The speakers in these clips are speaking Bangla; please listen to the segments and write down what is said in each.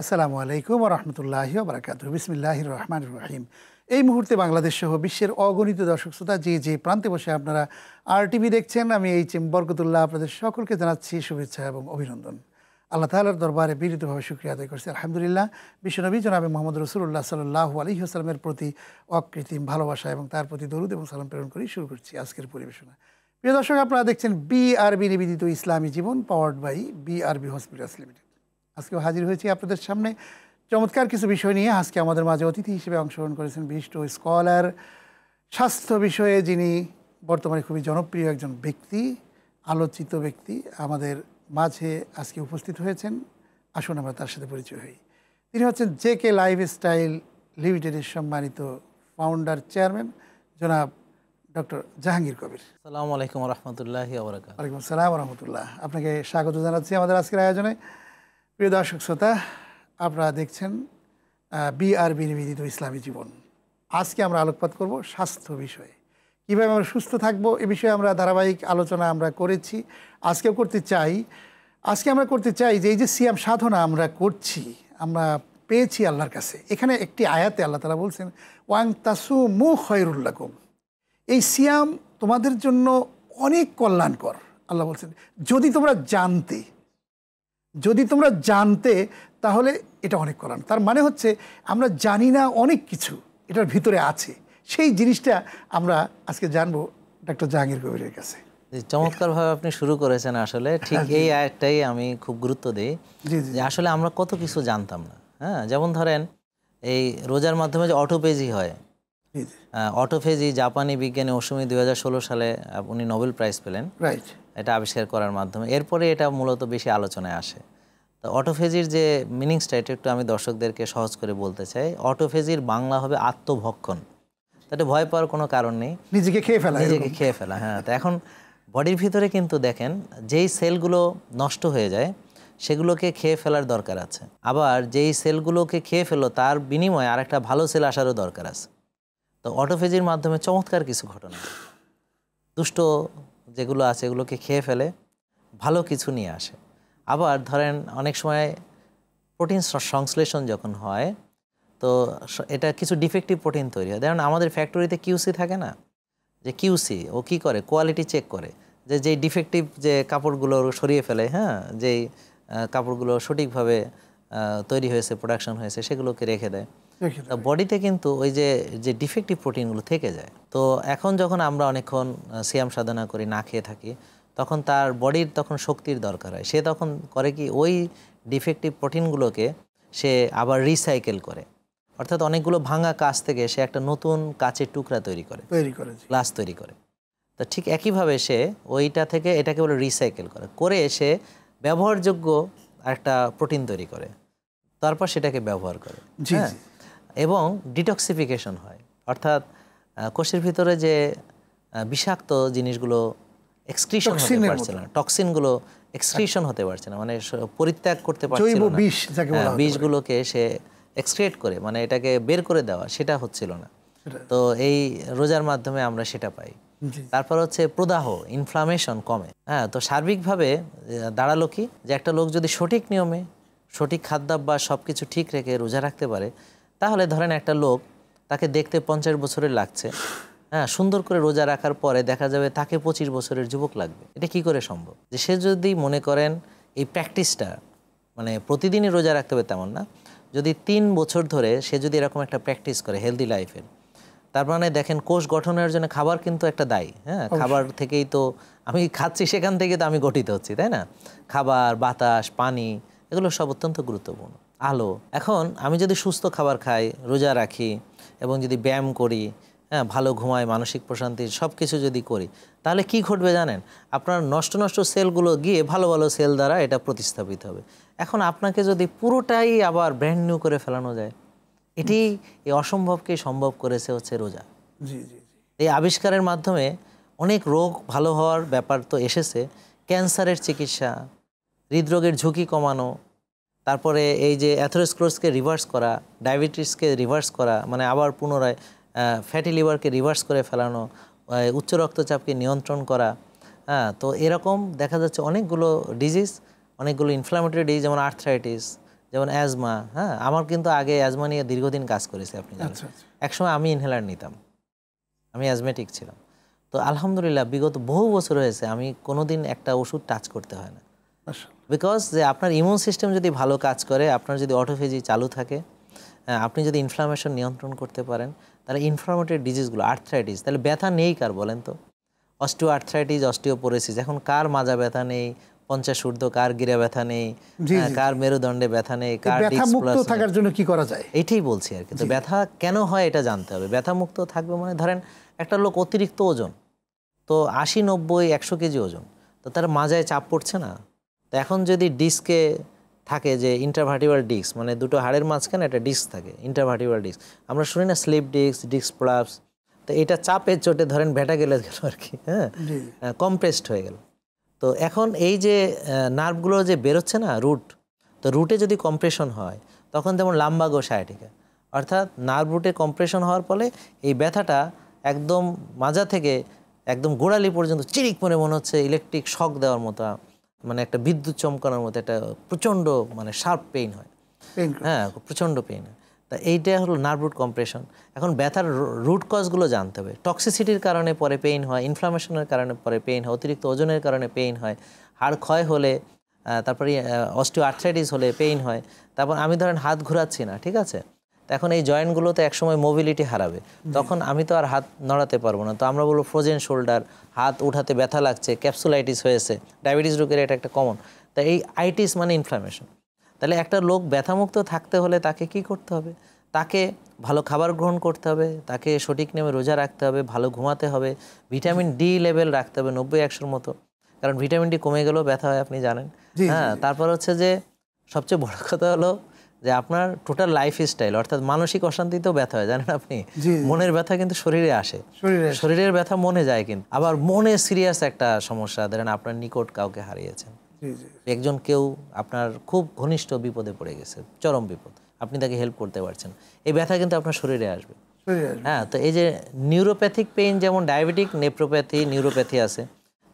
আসসালামু আলাইকুম ওয়া রাহমাতুল্লাহি ওয়া বারাকাতুহু। বিসমিল্লাহির রহমানির রহিম। এই মুহূর্তে বাংলাদেশ সহ বিশ্বের অগণিত দর্শক শ্রোতা যে প্রান্তে বসে আপনারা RTV দেখছেন, আমি এইচ.এম. বরকতুল্লাহ আপনাদের সকলকে জানাচ্ছি শুভেচ্ছা এবং অভিনন্দন। আল্লাহ তাআলার দরবারে বিনীতভাবে শুকরিয়া আদায় করছি। আলহামদুলিল্লাহ, বিশ্বনবী জনাবে মুহাম্মদ রাসূলুল্লাহ সাল্লাল্লাহু আলাইহি ওয়াসাল্লামের প্রতি অকৃত্রিম ভালোবাসা এবং তার প্রতি দরুদ এবং সালাম প্রেরণ করেই শুরু করছি আজকের পরিবেশনা। প্রিয় দর্শক, আপনারা দেখছেন BRB নিবেদিত Islami Jibon, powered by BRB hospitals limited. আজকেও হাজির হয়েছি আপনাদের সামনে চমৎকার কিছু বিষয় নিয়ে। আজকে আমাদের মাঝে অতিথি হিসেবে অংশগ্রহণ করেছেন বিশিষ্ট স্কলার, স্বাস্থ্য বিষয়ে যিনি বর্তমানে খুবই জনপ্রিয় একজন ব্যক্তি, আলোচিত ব্যক্তি আমাদের মাঝে আজকে উপস্থিত হয়েছেন। আসুন আমরা তার সাথে পরিচয় হই। তিনি হচ্ছেন JK লাইফস্টাইল লিমিটেডের সম্মানিত ফাউন্ডার চেয়ারম্যান জনাব ডক্টর জাহাঙ্গীর কবির। আসসালামু আলাইকুম ওয়া রাহমাতুল্লাহি ওয়া বারাকাতুহু। ওয়ালাইকুম আসসালাম ওয়া রাহমাতুল্লাহ। আপনাকে স্বাগত জানাচ্ছি আমাদের আজকের আয়োজনে। প্রিয় দর্শক শ্রোতা, আপনারা দেখছেন BRB নিবেদিত ইসলামী জীবন। আজকে আমরা আলোকপাত করব স্বাস্থ্য বিষয়ে, কীভাবে আমরা সুস্থ থাকবো এ বিষয়ে আমরা ধারাবাহিক আলোচনা আমরা করেছি, আজকেও করতে চাই। আজকে আমরা করতে চাই যে এই যে সিয়াম সাধনা আমরা করছি, আমরা পেয়েছি আল্লাহর কাছে। এখানে একটি আয়াতে আল্লাহ তাআলা বলছেন ওয়াং তাসুমু খায়রুল লাকুম, এই সিয়াম তোমাদের জন্য অনেক কল্যাণকর। আল্লাহ বলছেন যদি তোমরা জানতে তাহলে এটা অনেক কল্যাণ। তার মানে হচ্ছে আমরা জানি না অনেক কিছু এটার ভিতরে আছে, সেই জিনিসটা আমরা আজকে জানবো ডক্টর জাহাঙ্গীর কবিরের কাছে। চমৎকারভাবে আপনি শুরু করেছেন। আসলে ঠিক এই আয়াতটাই আমি খুব গুরুত্ব দিই যে আসলে আমরা কত কিছু জানতাম না। হ্যাঁ, যেমন ধরেন এই রোজার মাধ্যমে যে অটোফেজি হয়, অটোফেজি জাপানি বিজ্ঞানী ওসুমি 2016 সালে উনি নোবেল প্রাইজ পেলেন এটা আবিষ্কার করার মাধ্যমে। এরপরে এটা মূলত বেশি আলোচনায় আসে। তো অটোফেজির যে মিনিংসটা এটা একটু আমি দর্শকদেরকে সহজ করে বলতে চাই। অটোফেজির বাংলা হবে আত্মভক্ষণ। তাতে ভয় পাওয়ার কোনো কারণ নেই, নিজেকে খেয়ে ফেলা। হ্যাঁ, তো এখন বডির ভিতরে কিন্তু দেখেন যেই সেলগুলো নষ্ট হয়ে যায় সেগুলোকে খেয়ে ফেলার দরকার আছে, আবার যেই সেলগুলোকে খেয়ে ফেলো তার বিনিময়ে আরেকটা ভালো সেল আসারও দরকার আছে। তো অটোফেজির মাধ্যমে চমৎকার কিছু ঘটনা, দুষ্ট যেগুলো আছে এগুলোকে খেয়ে ফেলে, ভালো কিছু নিয়ে আসে। আবার ধরেন অনেক সময় প্রোটিন সংশ্লেষণ যখন হয় তো এটা কিছু ডিফেক্টিভ প্রোটিন তৈরি হয়। যেমন আমাদের ফ্যাক্টরিতে QC থাকে না, যে QC ও কী করে, কোয়ালিটি চেক করে যে যেই ডিফেক্টিভ যে কাপড়গুলো সরিয়ে ফেলে, হ্যাঁ, যেই কাপড়গুলো সঠিকভাবে তৈরি হয়েছে, প্রোডাকশন হয়েছে, সেগুলোকে রেখে দেয়। বডিতে কিন্তু ওই যে ডিফেক্টিভ প্রোটিনগুলো থেকে যায়। তো এখন যখন আমরা অনেকক্ষণ সিয়াম সাধনা করি, না খেয়ে থাকি, তখন তার বডির তখন শক্তির দরকার হয়। সে তখন করে কি, ওই ডিফেক্টিভ প্রোটিনগুলোকে সে আবার রিসাইকেল করে, অর্থাৎ অনেকগুলো ভাঙা কাঁচ থেকে সে একটা নতুন কাঁচের টুকরা তৈরি করে, গ্লাস তৈরি করে। তো ঠিক একইভাবে সে ওইটা থেকে এটাকে বলে রিসাইকেল করে সে ব্যবহারযোগ্য একটা প্রোটিন তৈরি করে, তারপর সেটাকে ব্যবহার করে। হ্যাঁ, এবং ডিটক্সিফিকেশন হয়, অর্থাৎ কোষের ভিতরে যে বিষাক্ত জিনিসগুলো এক্সক্রিশন হতে পারছে না, টক্সিনগুলো এক্সক্রিশন হতে পারছে না, মানে পরিত্যাগ করতে পারছে না, বিষগুলোকে সে এক্সক্রিয়েট করে, মানে এটাকে বের করে দেওয়া, সেটা হচ্ছিল না। তো এই রোজার মাধ্যমে আমরা সেটা পাই। তারপর হচ্ছে প্রদাহ, ইনফ্লামেশন কমে। হ্যাঁ, তো সার্বিকভাবে দাঁড়ালো কি, যে একটা লোক যদি সঠিক নিয়মে সঠিক খাদ্যাভ্যাস সব কিছু ঠিক রেখে রোজা রাখতে পারে, তাহলে ধরেন একটা লোক, তাকে দেখতে 50 বছরের লাগছে, হ্যাঁ, সুন্দর করে রোজা রাখার পরে দেখা যাবে তাকে 25 বছরের যুবক লাগবে। এটা কি করে সম্ভব? যে সে যদি মনে করেন এই প্র্যাকটিসটা, মানে প্রতিদিনই রোজা রাখতে হবে তেমন না, যদি 3 বছর ধরে সে যদি এরকম একটা প্র্যাকটিস করে হেলদি লাইফের, তার মানে দেখেন কোষ গঠনের জন্য খাবার কিন্তু একটা দায়ী। হ্যাঁ, খাবার থেকেই তো আমি খাচ্ছি, সেখান থেকে তো আমি গঠিত হচ্ছি, তাই না? খাবার, বাতাস, পানি, এগুলো সব অত্যন্ত গুরুত্বপূর্ণ। আলো। এখন আমি যদি সুস্থ খাবার খাই, রোজা রাখি এবং যদি ব্যায়াম করি, হ্যাঁ, ভালো ঘুমাই, মানসিক প্রশান্তি সব কিছু যদি করি, তাহলে কি ঘটবে জানেন? আপনার নষ্ট সেলগুলো গিয়ে ভালো ভালো সেল দ্বারা এটা প্রতিস্থাপিত হবে। এখন আপনাকে যদি পুরোটাই আবার ব্র্যান্ড নিউ করে ফেলানো যায়, এটি এই অসম্ভবকে সম্ভব করেছে হচ্ছে রোজা। এই আবিষ্কারের মাধ্যমে অনেক রোগ ভালো হওয়ার ব্যাপার তো এসেছে। ক্যান্সারের চিকিৎসা, হৃদরোগের ঝুঁকি কমানো, তারপরে এই যে অ্যাথেরোস্ক্লেরোসিসকে রিভার্স করা, ডায়াবেটিসকে রিভার্স করা, মানে আবার পুনরায় ফ্যাটি লিভারকে রিভার্স করে ফেলানো, উচ্চ রক্তচাপকে নিয়ন্ত্রণ করা। হ্যাঁ, তো এরকম দেখা যাচ্ছে অনেকগুলো ডিজিজ, অনেকগুলো ইনফ্লামেটরি ডিজিজ, যেমন আর্থ্রাইটিস, যেমন অ্যাজমা, হ্যাঁ, আমার কিন্তু আগে অ্যাজমা নিয়ে দীর্ঘদিন কাজ করেছি আপনি জানেন। একসময় আমি ইনহেলার নিতাম, আমি অ্যাজমেটিক ছিলাম। তো আলহামদুলিল্লাহ বিগত বহু বছর হয়েছে আমি কোনোদিন একটা ওষুধ টাচ করতে হয় না। বিকজ যে আপনার ইমিউন সিস্টেম যদি ভালো কাজ করে, আপনার যদি অটোফেজি চালু থাকে, আপনি যদি ইনফ্লামেশন নিয়ন্ত্রণ করতে পারেন, তাহলে ইনফ্লামেটরি ডিজিজগুলো, আর্থ্রাইটিস, তাহলে ব্যথা নেই কার বলেন তো? অস্টিও আর্থ্রাইটিস, অস্টিওপোরোসিস, এখন কার মাজা ব্যথা নেই, 50 ঊর্ধ্ব, কার গিরা ব্যথা নেই, কার মেরুদণ্ডে ব্যথা নেই, কার ডিস্ক প্লাস থাকার জন্য কি করা যায়, এইটাই বলছি আর কি। তো ব্যথা কেন হয় এটা জানতে হবে। ব্যথা মুক্ত থাকবে মানে ধরেন একটা লোক অতিরিক্ত ওজন, তো 80, 90, 100 কেজি ওজন, তো তার মাজায় চাপ পড়ছে না। তো এখন যদি ডিস্কে থাকে যে ইন্টারভার্টিব্রাল ডিস্ক, মানে দুটো হাড়ের মাঝখানে একটা ডিস্ক থাকে, ইন্টারভার্টিব্রাল ডিস্ক, আমরা শুনি না স্লিপ ডিস্ক, ডিস্ক প্রলাপস, তো এটা চাপের চোটে ধরেন ভেটা গেল আর কি, হ্যাঁ, কমপ্রেসড হয়ে গেল। তো এখন এই যে নার্ভগুলো যে বেরোচ্ছে না রুট, তো রুটে যদি কম্প্রেশন হয় তখন যেমন লাম্বাগো সায়াটিকা, অর্থাৎ নার্ভ রুটে কম্প্রেশন হওয়ার ফলে এই ব্যথাটা একদম মাজা থেকে একদম গোড়ালি পর্যন্ত চিরিক মনে হচ্ছে ইলেকট্রিক শক দেওয়ার মতো, মানে একটা বিদ্যুৎ চমকানোর মতো একটা প্রচণ্ড মানে শার্প পেইন হয়, হ্যাঁ, প্রচণ্ড পেইন হয়। তা এইটা হলো নার্ভ রুট কম্প্রেশন। এখন ব্যথার রুট কজগুলো জানতে হবে। টক্সিসিটির কারণে পরে পেইন হয়, ইনফ্লামেশনের কারণে পরে পেইন হয়, অতিরিক্ত ওজনের কারণে পেইন হয়, হাড় ক্ষয় হলে, তারপরে অস্টিও আর্থ্রাইটিস হলে পেইন হয়। তারপর আমি ধরেন হাত ঘোরাচ্ছি না, ঠিক আছে, এখন এই জয়েন্টগুলোতে একসময় মোবিলিটি হারাবে, তখন আমি তো আর হাত নড়াতে পারবো না। তো আমরা বলবো ফ্রোজেন শোল্ডার, হাত উঠাতে ব্যথা লাগছে, ক্যাপসুলাইটিস হয়েছে, ডায়াবেটিস রোগের এটা একটা কমন। তা এই আইটিস মানে ইনফ্লামেশন। তাহলে একটা লোক ব্যথামুক্ত থাকতে হলে তাকে কি করতে হবে? তাকে ভালো খাবার গ্রহণ করতে হবে, তাকে সঠিক নিয়মে রোজা রাখতে হবে, ভালো ঘুমাতে হবে, ভিটামিন ডি লেভেল রাখতে হবে 90-100-র মতো, কারণ ভিটামিন ডি কমে গেলেও ব্যথা হয়, আপনি জানেন। হ্যাঁ, তারপর হচ্ছে যে সবচেয়ে বড় কথা হলো যে আপনার টোটাল লাইফ স্টাইল, অর্থাৎ মানসিক অশান্তিতেও ব্যথা হয়, জানেন আপনি? মনের ব্যথা কিন্তু শরীরে আসে, শরীরের ব্যথা মনে যায়, কিন্তু আবার মনে সিরিয়াস একটা সমস্যা, ধরেন আপনার নিকট কাউকে হারিয়েছেন, একজন কেউ আপনার খুব ঘনিষ্ঠ বিপদে পড়ে গেছে, চরম বিপদ, আপনি তাকে হেল্প করতে পারছেন, এই ব্যথা কিন্তু আপনার শরীরে আসবে। হ্যাঁ, তো এই যে নিউরোপ্যাথিক পেইন, যেমন ডায়াবেটিক নেফ্রোপ্যাথি, নিউরোপ্যাথি আছে,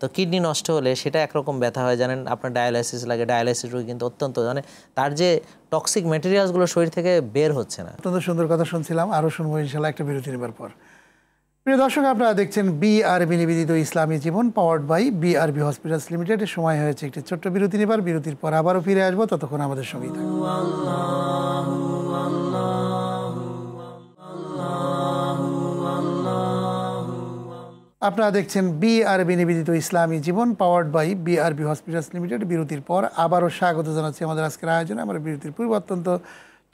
তো কিডনি নষ্ট হলে সেটা একরকম ব্যথা হয়, জানেন, আপনার ডায়ালাইসিস লাগে, ডায়ালাইসিস রোগী কিন্তু অত্যন্ত, মানে তার যে টক্সিক ম্যাটেরিয়ালসগুলো শরীর থেকে বের হচ্ছে না। অত্যন্ত সুন্দর কথা শুনছিলাম, আরও শুনবো ইনশাল্লাহ একটা বিরতি নেবার পর। প্রিয় দর্শক, আপনারা দেখছেন বিআরবি নিবেদিত Islami Jibon, powered by BRB hospitals limited. সময় হয়েছে একটি ছোট্ট বিরতি নেবার, বিরতির পর আবারও ফিরে আসবো, ততক্ষণ আমাদের সঙ্গেই থাকুন। আপনারা দেখছেন বিআরবি নিবেদিত Islami Jibon, powered by BRB hospitals limited. বিরতির পর আবারও স্বাগত জানাচ্ছি আমাদের আজকের আয়োজনে। আমরা বিরতির পূর্বে অত্যন্ত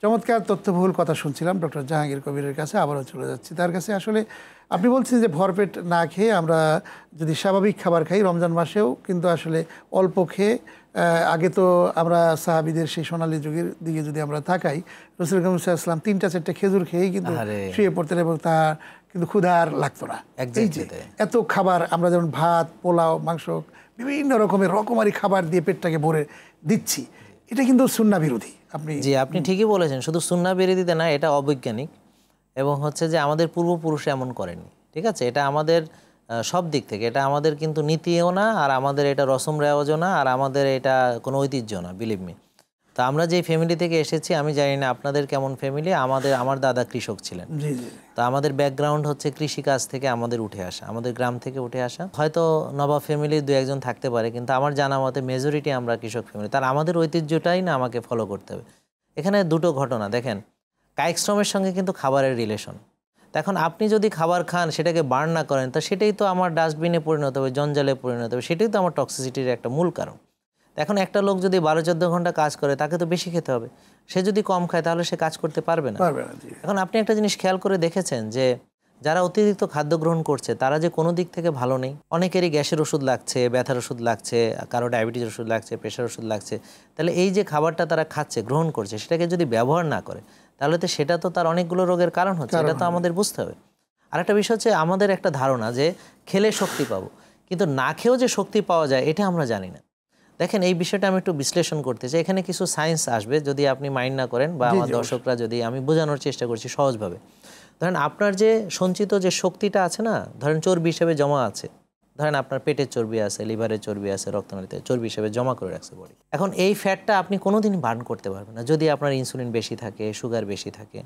চমৎকার তথ্যবহুল কথা শুনছিলাম ডক্টর জাহাঙ্গীর কবিরের কাছে, আবারও চলে যাচ্ছি তার কাছে। আসলে আপনি বলছেন যে ভরপেট না খেয়ে আমরা যদি স্বাভাবিক খাবার খাই, রমজান মাসেও কিন্তু আসলে অল্প খেয়ে, আগে তো আমরা সাহাবিদের সেই সোনালী যুগের দিকে যদি আমরা তাকাই, রাসূল করিম সাল্লাল্লাহু আলাইহি ওয়াসাল্লাম 3-4টা খেজুর খেয়েই কিন্তু শুয়ে পড়তেন এবং তার কিন্তু ক্ষুধা আর লাগতো না। এই যে এত খাবার আমরা যেমন ভাত, পোলাও, মাংস, বিভিন্ন রকমের রকমারি খাবার দিয়ে পেটটাকে ভরে দিচ্ছি, এটা কিন্তু সুন্নাহ বিরোধী। আপনি ঠিকই বলেছেন, শুধু সুন্নাহ বিরোধীতে না, এটা অবৈজ্ঞানিক, এবং হচ্ছে যে আমাদের পূর্বপুরুষে এমন করেনি, ঠিক আছে, এটা আমাদের সব দিক থেকে এটা আমাদের কিন্তু নীতিও না, আর আমাদের এটা রসম রেওয়াজও না, আর আমাদের এটা কোনো ঐতিহ্য না, বিলিভ মি। তো আমরা যে ফ্যামিলি থেকে এসেছি, আমি জানি না আপনাদের কেমন ফ্যামিলি, আমার দাদা কৃষক ছিলেন, তো আমাদের ব্যাকগ্রাউন্ড হচ্ছে কৃষিকাজ থেকে আমাদের উঠে আসা, আমাদের গ্রাম থেকে উঠে আসা। হয়তো নবাব ফ্যামিলির 2-1 থাকতে পারে, কিন্তু আমার জানা মতে মেজরিটি আমরা কৃষক ফ্যামিলি। তার আমাদের ঐতিহ্যটাই না আমাকে ফলো করতে হবে। এখানে দুটো ঘটনা দেখেন, কায়িক শ্রমের সঙ্গে কিন্তু খাবারের রিলেশন। এখন আপনি যদি খাবার খান, সেটাকে বার্ন না করেন, তা সেটাই তো আমার ডাস্টবিনে পরিণত হবে, জঞ্জালে পরিণত হবে, সেটাই তো আমার টক্সিসিটির একটা মূল কারণ। এখন একটা লোক যদি 12-14 ঘন্টা কাজ করে, তাকে তো বেশি খেতে হবে, সে যদি কম খায় তাহলে সে কাজ করতে পারবে না। এখন আপনি একটা জিনিস খেয়াল করে দেখেছেন যে যারা অতিরিক্ত খাদ্য গ্রহণ করছে, তারা যে কোনো দিক থেকে ভালো নেই। অনেকেরই গ্যাসের ওষুধ লাগছে, ব্যথার ওষুধ লাগছে, কারো ডায়াবেটিসের ওষুধ লাগছে, প্রেশার ওষুধ লাগছে। তাহলে এই যে খাবারটা তারা খাচ্ছে, গ্রহণ করছে, সেটাকে যদি ব্যবহার না করে, তাহলে তো সেটা তো তার অনেকগুলো রোগের কারণ হচ্ছে, এটা তো আমাদের বুঝতে হবে। আরেকটা বিষয় হচ্ছে আমাদের একটা ধারণা যে খেলে শক্তি পাবো, কিন্তু না খেয়েও যে শক্তি পাওয়া যায় এটা আমরা জানি না। দেখেন, এই বিষয়টা আমি একটু বিশ্লেষণ করতে চাই। এখানে কিছু সায়েন্স আসবে, যদি আপনি মাইন্ড না করেন, বা আমার দর্শকরা যদি, আমি বোঝানোর চেষ্টা করছি সহজভাবে। ধরেন আপনার যে সঞ্চিত যে শক্তিটা আছে না, ধরেন চর্বি হিসেবে জমা আছে, ধরেন আপনার পেটের চর্বি আছে, লিভারের চর্বি আছে, রক্তনালীতে চর্বি হিসেবে জমা করে রাখছে বডি। এখন এই ফ্যাটটা আপনি কোনোদিন বার্ন করতে পারবেন না যদি আপনার ইনসুলিন বেশি থাকে, সুগার বেশি থাকে,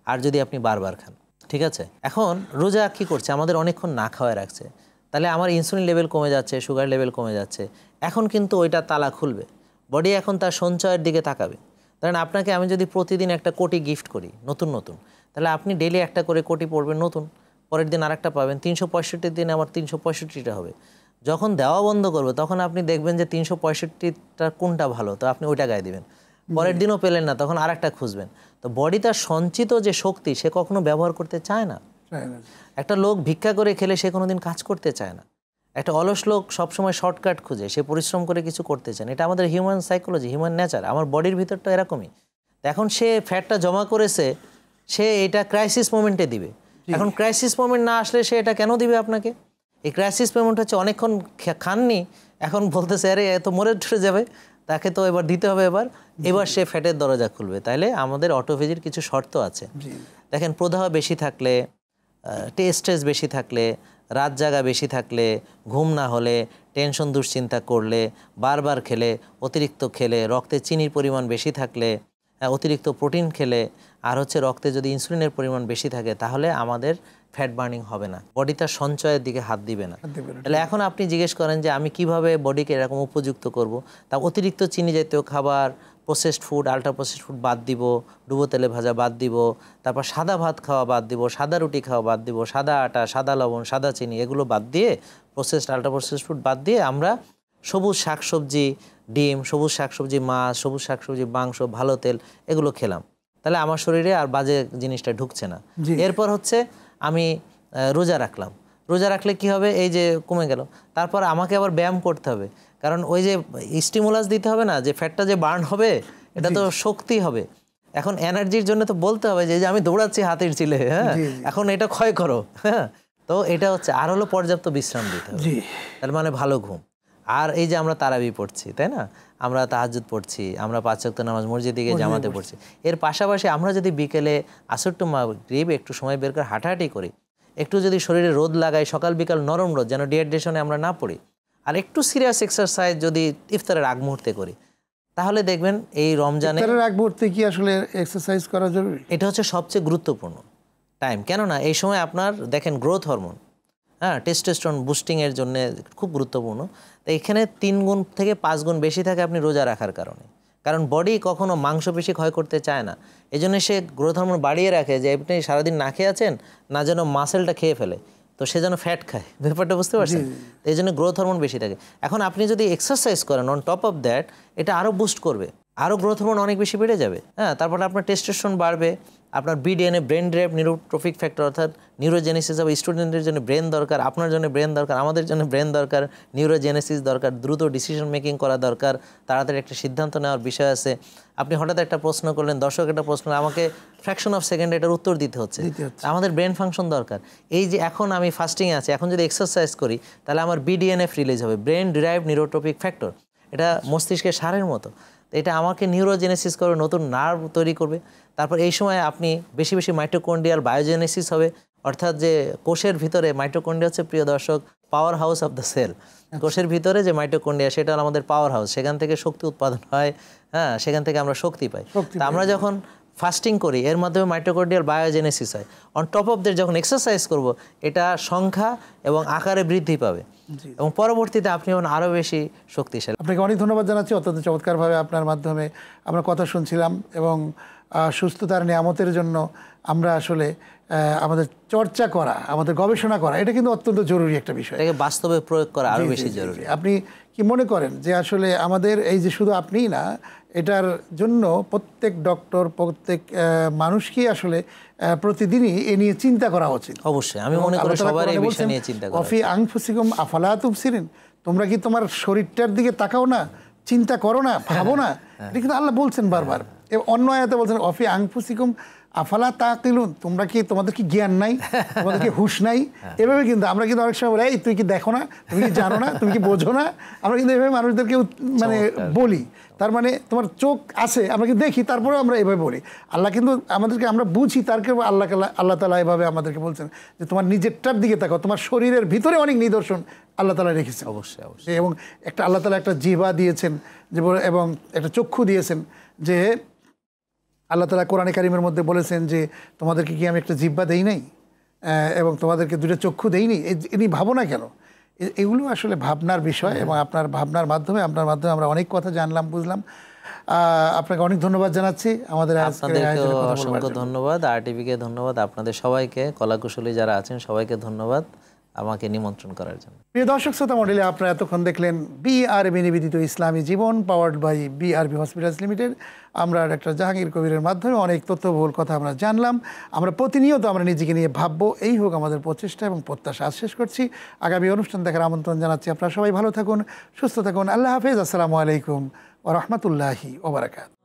আর যদি আপনি বারবার খান। ঠিক আছে, এখন রোজা কি করছে, আমাদের অনেকক্ষণ না খাওয়ায় রাখছে, তাহলে আমার ইনসুলিন লেভেল কমে যাচ্ছে, সুগার লেভেল কমে যাচ্ছে। এখন কিন্তু ওইটা তালা খুলবে, বডি এখন তার সঞ্চয়ের দিকে তাকাবে। ধরেন আপনাকে আমি যদি প্রতিদিন একটা কোটি গিফট করি নতুন নতুন, তাহলে আপনি ডেলি একটা করে কোটি পড়বেন নতুন, পরের দিন আরেকটা পাবেন, 365 দিন আবার 365টা হবে। যখন দেওয়া বন্ধ করবে তখন আপনি দেখবেন যে 365টা কোনটা ভালো, তো আপনি ওইটা গায়ে দিবেন। পরের দিনও পেলেন না, তখন আরেকটা খুঁজবেন। তো বডি তার সঞ্চিত যে শক্তি সে কখনো ব্যবহার করতে চায় না। একটা লোক ভিক্ষা করে খেলে সে কোনোদিন কাজ করতে চায় না। একটা অলস লোক সবসময় শর্টকাট খুঁজে, সে পরিশ্রম করে কিছু করতে চায় না। এটা আমাদের হিউম্যান সাইকোলজি, হিউম্যান নেচার। আমার বডির ভিতরটা এরকমই। এখন সে ফ্যাটটা জমা করেছে, সে এটা ক্রাইসিস মোমেন্টে দিবে। এখন ক্রাইসিস মোমেন্ট না আসলে সে এটা কেন দিবে আপনাকে? এই ক্রাইসিস মোমেন্ট হচ্ছে অনেকক্ষণ খাননি, এখন বলতেছে আরে এত মরে ঠরে যাবে, তাকে তো এবার দিতে হবে, এবার সে ফ্যাটের দরজা খুলবে। তাইলে আমাদের অটোফেজির কিছু শর্ত আছে। দেখেন, প্রদাহ বেশি থাকলে, স্ট্রেস বেশি থাকলে, রাত জাগা বেশি থাকলে, ঘুম না হলে, টেনশন দুশ্চিন্তা করলে, বারবার খেলে, অতিরিক্ত খেলে, রক্তে চিনির পরিমাণ বেশি থাকলে, অতিরিক্ত প্রোটিন খেলে, আর হচ্ছে রক্তে যদি ইনসুলিনের পরিমাণ বেশি থাকে, তাহলে আমাদের ফ্যাট বার্নিং হবে না, বডি তার সঞ্চয়ের দিকে হাত দিবে না। তাহলে এখন আপনি জিজ্ঞেস করেন যে আমি কিভাবে বডিকে এরকম উপযুক্ত করব। তা অতিরিক্ত চিনি জাতীয় খাবার, processed food, ultra processed food বাদ দিব, ডুবো তেলে ভাজা বাদ দিব, তারপর সাদা ভাত খাওয়া বাদ দিব, সাদা রুটি খাওয়া বাদ দিব, সাদা আটা, সাদা লবণ, সাদা চিনি এগুলো বাদ দিয়ে, প্রসেসড আল্ট্রা প্রসেসড ফুড বাদ দিয়ে আমরা সবুজ শাকসবজি, ডিম, সবুজ শাকসবজি, মাছ, সবুজ শাকসবজি, মাংস, ভালো তেল এগুলো খেলাম। তাহলে আমার শরীরে আর বাজে জিনিসটা ঢুকছে না। এরপর হচ্ছে আমি রোজা রাখলাম। রোজা রাখলে কি হবে, এই যে কমে গেল। তারপর আমাকে আবার ব্যায়াম করতে হবে, কারণ ওই যে স্টিমুলাস দিতে হবে না, যে ফ্যাটটা যে বার্ন হবে এটা তো শক্তি হবে। এখন এনার্জির জন্য তো বলতে হবে যে আমি দৌড়াচ্ছি হাতির চিলে, হ্যাঁ, এখন এটা ক্ষয় করো, হ্যাঁ। তো এটা হচ্ছে, আর হলো পর্যাপ্ত বিশ্রাম দিতে হবে, তার মানে ভালো ঘুম। আর এই যে আমরা তারাবি পড়ছি, তাই না, আমরা তাহাজ্জুদ পড়ছি, আমরা 5 ওয়াক্ত নামাজ মসজিদে গিয়ে জামাতে পড়ছি। এর পাশাপাশি আমরা যদি বিকেলে আসর টু মাগরিব একটু সময় বের করে হাঁটাহাঁটি করি, একটু যদি শরীরে রোদ লাগাই, সকাল বিকাল নরম রোদ, যেন ডিহাইড্রেশনে আমরা না পড়ি, আর একটু সিরিয়াস এক্সারসাইজ যদি ইফতারের আগ মুহূর্তে করি, তাহলে দেখবেন এই রমজানে ইফতারের আগ মুহূর্তে কি আসলে এক্সারসাইজ করা জরুরি? এটা হচ্ছে সবচেয়ে গুরুত্বপূর্ণ টাইম। কেননা এই সময় আপনার দেখেন গ্রোথ হরমোন, হ্যাঁ, টেস্টোস্টেরন বুস্টিংয়ের জন্য খুব গুরুত্বপূর্ণ। তো এখানে 3 গুণ থেকে 5 গুণ বেশি থাকে আপনি রোজা রাখার কারণে। কারণ বডি কখনো মাংসপেশি ক্ষয় করতে চায় না, এই জন্য সে গ্রোথ হরমোন বাড়িয়ে রাখে, যে আপনি সারাদিন না খেয়ে আছেন, না যেন মাসেলটা খেয়ে ফেলে, তো সে যেন ফ্যাট খায়। ব্যাপারটা বুঝতে পারছেন? এই জন্য গ্রোথ হরমোন বেশি থাকে। এখন আপনি যদি এক্সারসাইজ করেন অন টপ অফ দ্যাট, এটা আরও বুস্ট করবে, আরও গ্রোথ হরমোন অনেক বেশি বেড়ে যাবে, হ্যাঁ। তারপরে আপনার টেস্টোস্টেরন বাড়বে, আপনার বিডিএনএ, ব্রেন ড্রাইভ নিউরোট্রফিক ফ্যাক্টর, অর্থাৎ নিউরোজেনেসিস হবে। স্টুডেন্টের জন্য ব্রেন দরকার, আপনার জন্য ব্রেন দরকার, আমাদের জন্য ব্রেন দরকার, নিউরোজেনেসিস দরকার, দ্রুত ডিসিশন মেকিং করা দরকার, তাড়াতাড়ি একটা সিদ্ধান্ত নেওয়ার বিষয় আছে। আপনি হঠাৎ একটা প্রশ্ন করলেন, দর্শক একটা প্রশ্ন, আমাকে ফ্র্যাকশন অফ সেকেন্ডে এটার উত্তর দিতে হচ্ছে, আমাদের ব্রেন ফাংশন দরকার। এই যে এখন আমি ফাস্টিংয়ে আছি, এখন যদি এক্সারসাইজ করি, তাহলে আমার বিডিএনএফ রিলিজ হবে, ব্রেন ডিরাইভড নিউরোট্রপিক ফ্যাক্টর। এটা মস্তিষ্কের সারের মতো, এটা আমাকে নিউরোজেনেসিস করবে, নতুন নার্ভ তৈরি করবে। তারপর এই সময় আপনি বেশি বেশি মাইটোকন্ড্রিয়াল বায়োজেনেসিস হবে, অর্থাৎ যে কোষের ভিতরে মাইটোকন্ড্রিয়া হচ্ছে, প্রিয় দর্শক, power house of the cell. কোষের ভিতরে যে মাইটোকন্ড্রিয়া, সেটা আমাদের পাওয়ার হাউস, সেখান থেকে শক্তি উৎপাদন হয়, হ্যাঁ, সেখান থেকে আমরা শক্তি পাই। তা আমরা যখন ফাস্টিং করি, এর মাধ্যমে মাইটোকন্ড্রিয়াল বায়োজেনেসিস হয়। অন টপ অফ দ্যাট যখন এক্সারসাইজ করব, এটা সংখ্যা এবং আকারে বৃদ্ধি পাবে, এবং পরবর্তীতে আপনি আরও বেশি শক্তিশালী। আপনাকে অনেক ধন্যবাদ জানাচ্ছি। অত্যন্ত চমৎকারভাবে আপনার মাধ্যমে আমরা কথা শুনছিলাম, এবং সুস্থতার নিয়ামতের জন্য আমরা আসলে আমাদের চর্চা করা, আমাদের গবেষণা করা, এটা কিন্তু অত্যন্ত জরুরি একটা বিষয়। এটাকে বাস্তবে প্রয়োগ করা আরও বেশি জরুরি। আপনি কি মনে করেন যে আসলে আমাদের এই যে শুধু আপনিই না, এটার জন্য প্রত্যেক ডক্টর, প্রত্যেক মানুষকেই আসলে প্রতিদিনই এ নিয়ে চিন্তা করা উচিত? অবশ্যই, আমি মনে করি সবার এই বিষয় নিয়ে চিন্তা করা উচিত। অফি আনফুসিকুম আফালা তুবসিরিন, তোমরা কি তোমার শরীরটার দিকে তাকাও না, চিন্তা করো না, ভাবো না? এটা কিন্তু আল্লাহ বলছেন বারবার। অন্য আয়াতে বলছেন অফি আনফুসিকুম আফালা তাকিলুন, তোমরা কি, তোমাদের কি জ্ঞান নাই, তোমাদের কি হুঁশ নাই? এভাবে কিন্তু আমরা কিন্তু অনেক সময় বলি, এই তুই কি দেখো না, তুমি কি জানো না, তুমি কি বোঝো না? আমরা কিন্তু এভাবে মানুষদেরকে মানে বলি। তার মানে তোমার চোখ আছে, আমরা কিন্তু দেখি, তারপরেও আমরা এভাবে বলি। আল্লাহ কিন্তু আমাদেরকে, আমরা বুঝি, তারকে আল্লাহ তাআলা এভাবে আমাদেরকে বলছেন যে তোমার নিজেরটার দিকে তাকাও, তোমার শরীরের ভিতরে অনেক নিদর্শন আল্লাহ তাআলা রেখেছেন। অবশ্যই অবশ্যই। এবং একটা আল্লাহ তাআলা একটা জিহ্বা দিয়েছেন, যে এবং একটা চক্ষু দিয়েছেন, যে আল্লাহ তাআলা কোরআনে কারিমের মধ্যে বলেছেন যে তোমাদেরকে কি আমি একটা জিহ্বা দেই নাই, এবং তোমাদেরকে দুটো চক্ষু দেইনি, এনি ভাবো না কেন? এগুলো আসলে ভাবনার বিষয়, এবং আপনার ভাবনার মাধ্যমে, আপনার মাধ্যমে আমরা অনেক কথা জানলাম, বুঝলাম। আপনাকে অনেক ধন্যবাদ জানাচ্ছি আমাদের আপনাদেরকেও অসংখ্য ধন্যবাদ, আরটিভিকে ধন্যবাদ, আপনাদের সবাইকে, কলাকুশলী যারা আছেন সবাইকে ধন্যবাদ আমাকে নিমন্ত্রণ করার জন্য। প্রিয় দর্শক শ্রোতা মণ্ডলী, আপনারা এতক্ষণ দেখলেন বিআরবি নিবেদিত Islami Jibon, powered by BRB hospitals limited. আমরা ডাক্তার জাহাঙ্গীর কবিরের মাধ্যমে অনেক তথ্যবহুল কথা আমরা জানলাম। আমরা প্রতিনিয়ত আমরা নিজেকে নিয়ে ভাববো, এই হোক আমাদের প্রচেষ্টা এবং প্রত্যাশা। আজ শেষ করছি, আগামী অনুষ্ঠান দেখার আমন্ত্রণ জানাচ্ছি। আপনারা সবাই ভালো থাকুন, সুস্থ থাকুন। আল্লাহ হাফেজ। আসসালামু আলাইকুম ওয়া রাহমাতুল্লাহি ওয়া বারাকাতুহু।